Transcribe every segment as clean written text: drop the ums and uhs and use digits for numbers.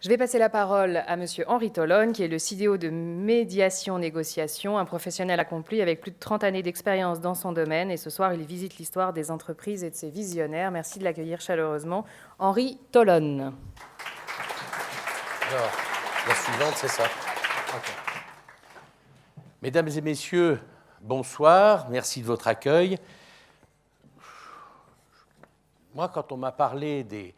Je vais passer la parole à Monsieur Henri Tolone, qui est le CDO de Médiation-Négociation, un professionnel accompli avec plus de 30 années d'expérience dans son domaine. Et ce soir, il visite l'histoire des entreprises et de ses visionnaires. Merci de l'accueillir chaleureusement. Henri Tolone. Alors, la suivante, c'est ça. Okay. Mesdames et messieurs, bonsoir. Merci de votre accueil. Moi, quand on m'a parlé des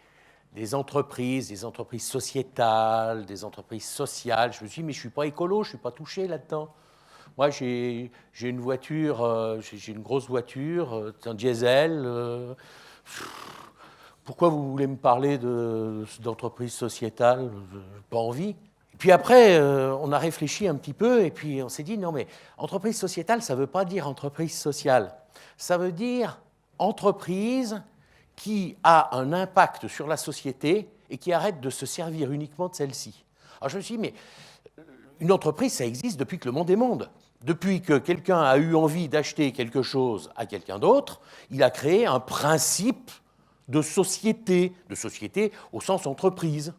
entreprises sociétales, des entreprises sociales, je me suis dit, mais je ne suis pas écolo, je ne suis pas touché là-dedans. Moi, j'ai une voiture, j'ai une grosse voiture, c'est un diesel. Pourquoi vous voulez me parler d'entreprise sociétale? Pas envie. Et puis après, on a réfléchi un petit peu et puis on s'est dit, non mais entreprise sociétale, ça ne veut pas dire entreprise sociale. Ça veut dire entreprise qui a un impact sur la société et qui arrête de se servir uniquement de celle-ci. Alors je me suis dit, mais une entreprise, ça existe depuis que le monde est monde. Depuis que quelqu'un a eu envie d'acheter quelque chose à quelqu'un d'autre, il a créé un principe de société au sens entreprise.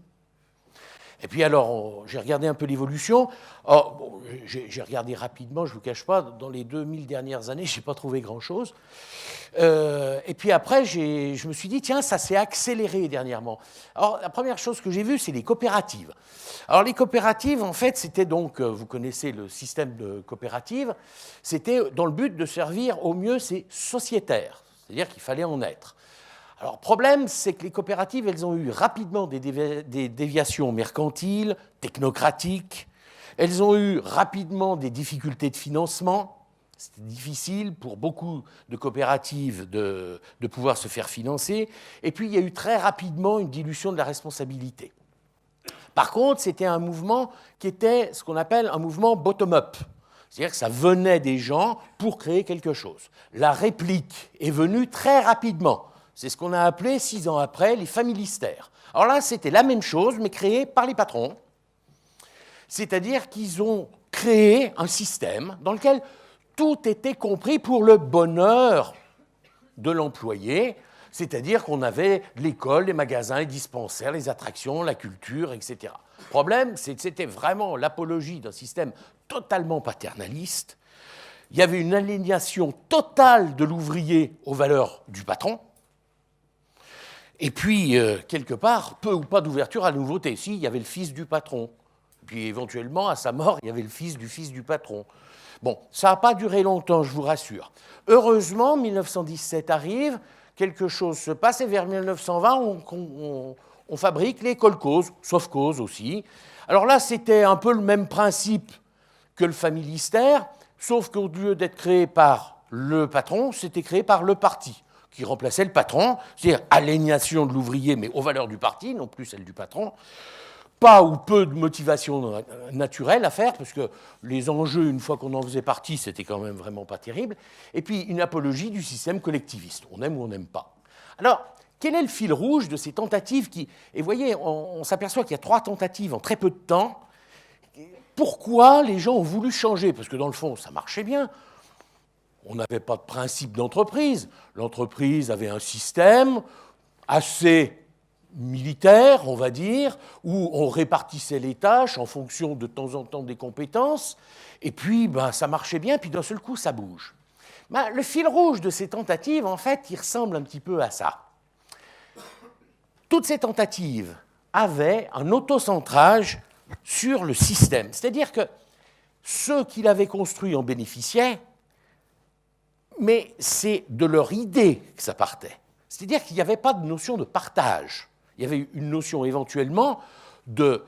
Et puis alors, j'ai regardé un peu l'évolution. Bon, j'ai regardé rapidement, je ne vous cache pas, dans les 2000 dernières années, je n'ai pas trouvé grand-chose. Et puis après, je me suis dit, tiens, ça s'est accéléré dernièrement. Alors, la première chose que j'ai vue, c'est les coopératives. Alors, les coopératives, en fait, c'était donc, vous connaissez le système de coopérative, c'était dans le but de servir au mieux ces sociétaires, c'est-à-dire qu'il fallait en être. Alors, le problème, c'est que les coopératives, elles ont eu rapidement des déviations mercantiles, technocratiques. Elles ont eu rapidement des difficultés de financement. C'était difficile pour beaucoup de coopératives de pouvoir se faire financer. Et puis, il y a eu très rapidement une dilution de la responsabilité. Par contre, c'était un mouvement qui était ce qu'on appelle un mouvement bottom-up. C'est-à-dire que ça venait des gens pour créer quelque chose. La réplique est venue très rapidement. C'est ce qu'on a appelé, 6 ans après, les familistères. Alors là, c'était la même chose, mais créée par les patrons. C'est-à-dire qu'ils ont créé un système dans lequel tout était compris pour le bonheur de l'employé, c'est-à-dire qu'on avait l'école, les magasins, les dispensaires, les attractions, la culture, etc. Le problème, c'est que c'était vraiment l'apologie d'un système totalement paternaliste. Il y avait une aliénation totale de l'ouvrier aux valeurs du patron. Et puis, quelque part, peu ou pas d'ouverture à la nouveauté. Si, il y avait le fils du patron. Puis, éventuellement, à sa mort, il y avait le fils du patron. Bon, ça n'a pas duré longtemps, je vous rassure. Heureusement, 1917 arrive, quelque chose se passe, et vers 1920, on fabrique les kolkhozes, sovkhozes aussi. Alors là, c'était un peu le même principe que le familistère, sauf qu'au lieu d'être créé par le patron, c'était créé par le parti, qui remplaçait le patron, c'est-à-dire aliénation de l'ouvrier, mais aux valeurs du parti, non plus celles du patron. Pas ou peu de motivation naturelle à faire, parce que les enjeux, une fois qu'on en faisait partie, c'était quand même vraiment pas terrible. Et puis, une apologie du système collectiviste. On aime ou on n'aime pas. Alors, quel est le fil rouge de ces tentatives qui... Et vous voyez, on s'aperçoit qu'il y a 3 tentatives en très peu de temps. Pourquoi les gens ont voulu changer? Parce que dans le fond, ça marchait bien. On n'avait pas de principe d'entreprise. L'entreprise avait un système assez militaire, on va dire, où on répartissait les tâches en fonction de temps en temps des compétences, et puis ça marchait bien, puis d'un seul coup, ça bouge. Le fil rouge de ces tentatives, en fait, il ressemble un petit peu à ça. Toutes ces tentatives avaient un autocentrage sur le système, c'est-à-dire que ceux qui l'avaient construit en bénéficiaient, mais c'est de leur idée que ça partait. C'est-à-dire qu'il n'y avait pas de notion de partage. Il y avait une notion éventuellement de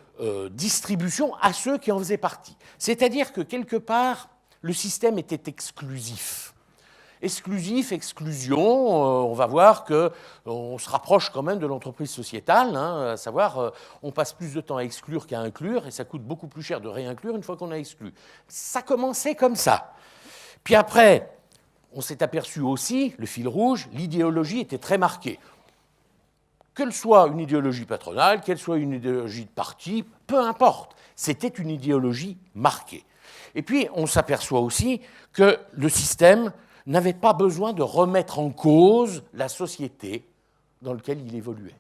distribution à ceux qui en faisaient partie. C'est-à-dire que quelque part, le système était exclusif. Exclusif, exclusion, on va voir qu'on se rapproche quand même de l'entreprise sociétale, à savoir, on passe plus de temps à exclure qu'à inclure, et ça coûte beaucoup plus cher de réinclure une fois qu'on a exclu. Ça commençait comme ça. Puis après, on s'est aperçu aussi, le fil rouge, l'idéologie était très marquée. Qu'elle soit une idéologie patronale, qu'elle soit une idéologie de parti, peu importe, c'était une idéologie marquée. Et puis, on s'aperçoit aussi que le système n'avait pas besoin de remettre en cause la société dans laquelle il évoluait.